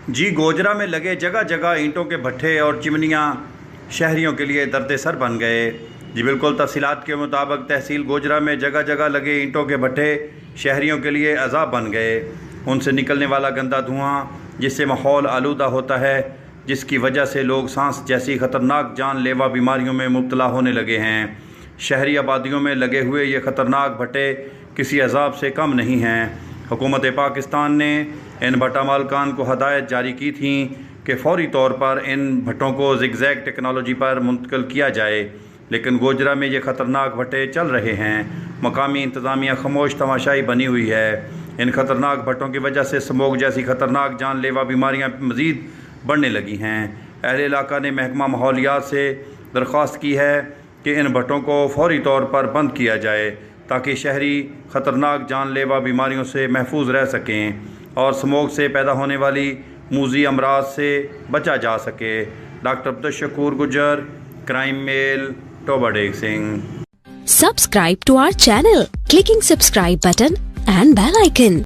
जी, गोजरा में लगे जगह जगह ईंटों के भट्ठे और चिमनियां शहरियों के लिए दर्द सर बन गए। जी बिल्कुल, तफसीलात के मुताबिक तहसील गोजरा में जगह जगह लगे ईंटों के भट्ठे शहरियों के लिए अज़ाब बन गए। उनसे निकलने वाला गंदा धुआं जिससे माहौल आलूदा होता है, जिसकी वजह से लोग सांस जैसी ख़तरनाक जानलेवा बीमारियों में मुब्तला होने लगे हैं। शहरी आबादियों में लगे हुए ये ख़तरनाक भट्टे किसी अज़ाब से कम नहीं हैं। हुकूमत पाकिस्तान ने इन भट्टा मालकान को हदायत जारी की थी कि फ़ौरी तौर पर इन भट्टों को ज़िगज़ैग टेक्नोलॉजी पर मुंतकिल किया जाए, लेकिन गोजरा में ये ख़तरनाक भट्टे चल रहे हैं। मकामी इंतज़ामिया खामोश तमाशाई बनी हुई है। इन ख़तरनाक भट्टों की वजह से स्मोक जैसी ख़तरनाक जानलेवा बीमारियाँ मज़ीद बढ़ने लगी हैं। अहले इलाका ने महकमा माहौलियात से दरख्वास्त की है कि इन भट्टों को फ़ौरी तौर पर बंद किया जाए ताकि शहरी ख़तरनाक जानलेवा बीमारियों से महफूज रह सकें और स्मोक से पैदा होने वाली मूज़ी अमराज से बचा जा सके। डॉक्टर अब्दुल गुजर, क्राइम मेल, टोबा डेग Singh. Subscribe to our channel, clicking subscribe button and bell icon.